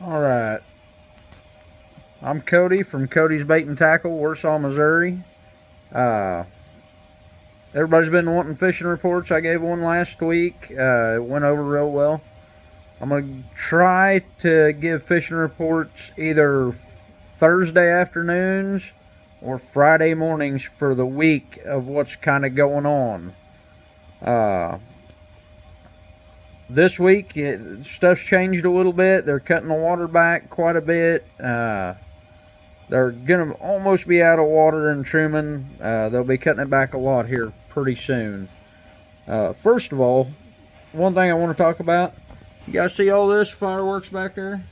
Alright, I'm Cody from Cody's Bait and Tackle, Warsaw, Missouri. Uh, Everybody's been wanting fishing reports. I gave one last week. It went over real well. I'm going to try to give fishing reports either Thursday afternoons or Friday mornings for the week of what's kind of going on. This week, stuff's changed a little bit. They're cutting the water back quite a bit. They're going to almost be out of water in Truman. They'll be cutting it back a lot here pretty soon. First of all, one thing I want to talk about. You guys see all this fireworks back there?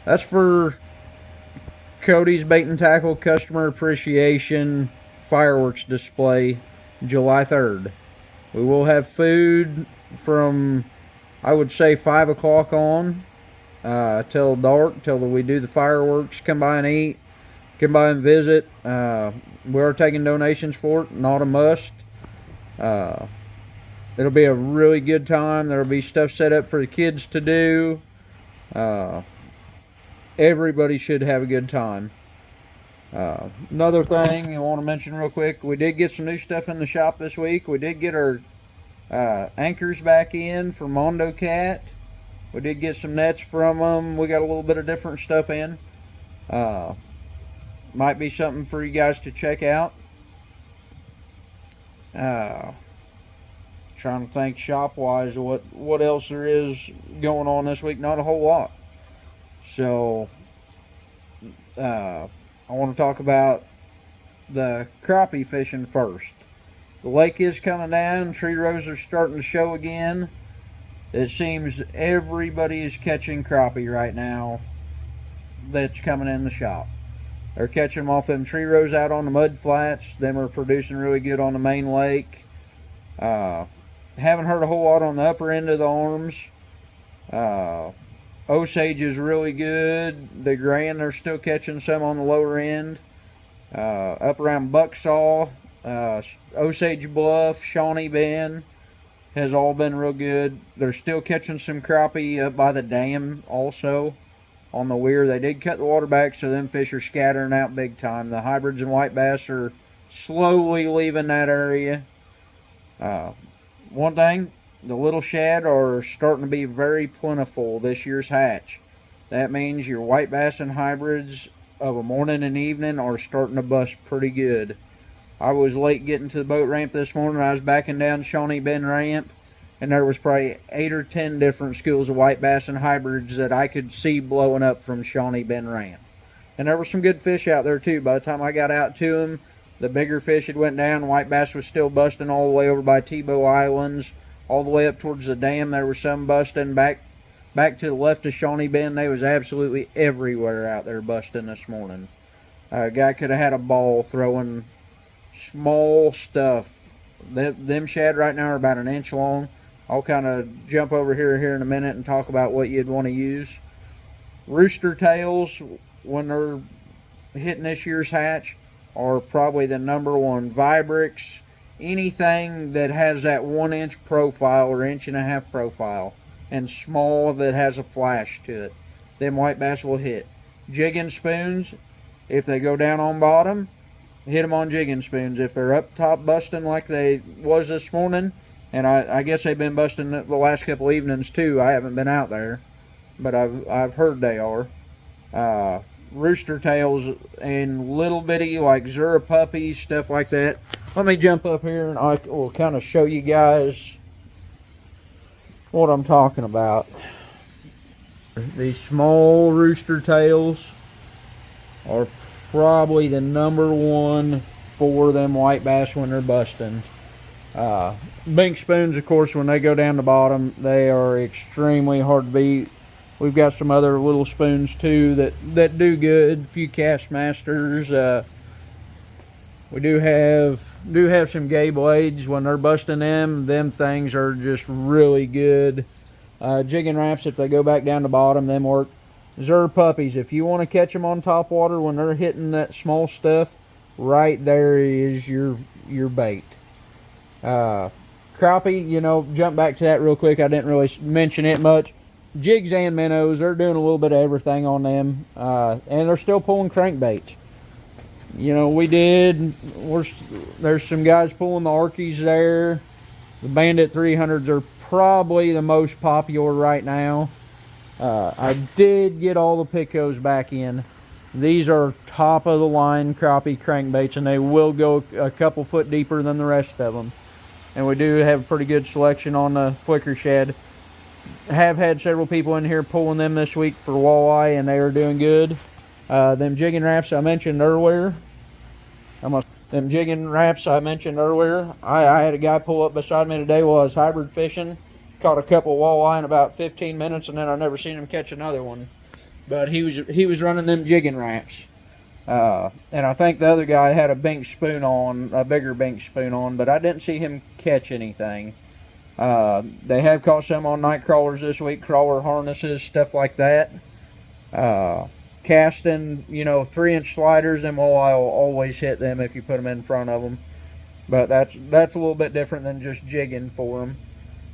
That's for Cody's Bait and Tackle Customer Appreciation Fireworks Display, July 3rd. We will have food from, I would say, 5 o'clock on till dark, till we do the fireworks. Come by and eat. Come by and visit. We are taking donations for it, not a must. It'll be a really good time. There'll be stuff set up for the kids to do. Everybody should have a good time. Another thing I want to mention real quick, we did get some new stuff in the shop this week. We did get our anchors back in for Mondo Cat. We did get some nets from them. We got a little bit of different stuff in. Might be something for you guys to check out. Trying to think shop-wise what else there is going on this week. Not a whole lot. So, I want to talk about the crappie fishing first. The lake is coming down. Tree rows are starting to show again. It seems everybody is catching crappie right now that's coming in the shop. They're catching them off them tree rows out on the mud flats. Them are producing really good on the main lake. Haven't heard a whole lot on the upper end of the arms. Osage is really good. The Grand, they're still catching some on the lower end. Up around Bucksaw, Osage Bluff, Shawnee Bend has all been real good. They're still catching some crappie up by the dam also on the weir. They did cut the water back, so them fish are scattering out big time. The hybrids and white bass are slowly leaving that area. One thing, the little shad are starting to be very plentiful this year's hatch. That means your white bass and hybrids of a morning and evening are starting to bust pretty good. I was late getting to the boat ramp this morning. I was backing down Shawnee Bend ramp, and there was probably 8 or 10 different schools of white bass and hybrids that I could see blowing up from Shawnee Bend ramp. And there were some good fish out there too. By the time I got out to them, the bigger fish had went down. White bass was still busting all the way over by Tebow Islands, all the way up towards the dam. There were some busting back to the left of Shawnee Bend. They was absolutely everywhere out there busting this morning. A guy could have had a ball throwing small stuff. Them shad right now are about an inch long. I'll kind of jump over here in a minute and talk about what you'd want to use. Rooster tails, when they're hitting this year's hatch, are probably the #1. Vibrix, anything that has that 1-inch profile or 1.5-inch profile, and small that has a flash to it, them white bass will hit. Jigging spoons, if they go down on bottom, hit them on jigging spoons. If they're up top busting like they was this morning, and I guess they've been busting the last couple evenings too. I haven't been out there, but I've heard they are. Rooster tails and little bitty like Zura puppies, stuff like that. Let me jump up here and I will kind of show you guys what I'm talking about. These small rooster tails are probably the #1 for them white bass when they're busting. Bink spoons, of course, when they go down the bottom, they are extremely hard to beat. We've got some other little spoons too that do good. A few Castmasters. We do have some gay blades. When they're busting them things are just really good. Jigging wraps, if they go back down the bottom, them work. Zura puppies, if you want to catch them on top water when they're hitting that small stuff, right there is your bait. Crappie, jump back to that real quick. I didn't really mention it much. jigs and minnows. They're doing a little bit of everything on them, and they're still pulling crankbaits. You know, there's some guys pulling the Arkies there. The Bandit 300s are probably the most popular right now. I did get all the Picos back in. These are top of the line crappie crankbaits, and they will go a couple foot deeper than the rest of them. And we do have a pretty good selection on the flicker shed. Have had several people in here pulling them this week for walleye, and they are doing good. Them jigging wraps I mentioned earlier. I had a guy pull up beside me today while I was hybrid fishing. Caught a couple walleye in about 15 minutes, and then I never seen him catch another one. But he was running them jigging wraps. And I think the other guy had a bigger bink spoon on, but I didn't see him catch anything. They have caught some on night crawlers this week, crawler harnesses, stuff like that. Casting, 3-inch sliders, and walleye will always hit them if you put them in front of them. But that's a little bit different than just jigging for them.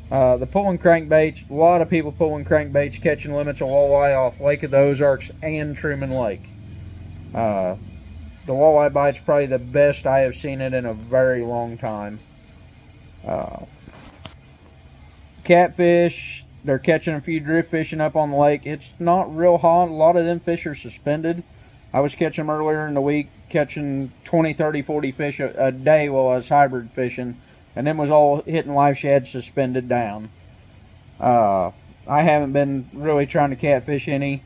The pulling crankbaits, a lot of people pulling crankbaits, catching limits of walleye off Lake of the Ozarks and Truman Lake. The walleye bite's probably the best I have seen it in a very long time. Catfish, they're catching a few drift fishing up on the lake. It's not real hot. A lot of them fish are suspended. I was catching them earlier in the week, catching 20, 30, 40 fish a day while I was hybrid fishing. And them was all hitting live shad suspended down. I haven't been really trying to catfish any.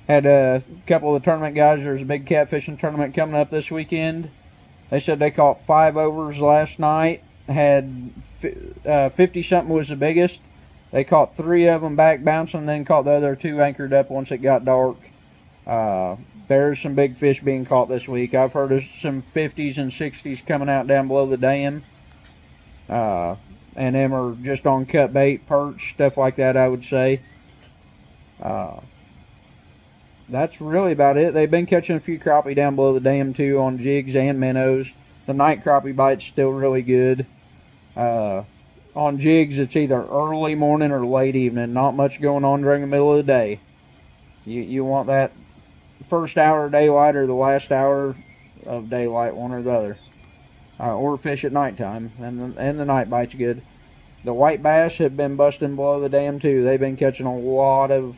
Had a couple of the tournament guys. There's a big catfishing tournament coming up this weekend. They said they caught 5 overs last night. Had 50-something was the biggest. They caught 3 of them back bouncing, then caught the other 2 anchored up once it got dark. There's some big fish being caught this week. I've heard of some 50s and 60s coming out down below the dam. And them are just on cut bait, perch, stuff like that, I would say. That's really about it. They've been catching a few crappie down below the dam too on jigs and minnows. The night crappie bite's still really good. On jigs, it's either early morning or late evening. Not much going on during the middle of the day. You want that first hour of daylight or the last hour of daylight, one or the other. Or fish at nighttime, and the night bite's good. The white bass have been busting below the dam too. They've been catching a lot of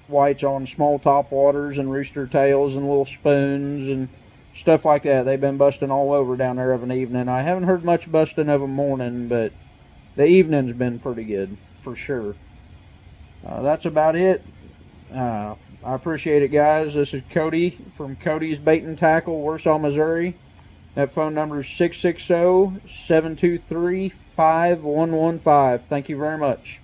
whites on small top waters and rooster tails and little spoons and stuff like that. They've been busting all over down there of an evening. I haven't heard much busting of a morning, but the evening's been pretty good for sure. That's about it. I appreciate it, guys. This is Cody from Cody's Bait and Tackle, Warsaw, Missouri. That phone number is 660-723-5115. Thank you very much.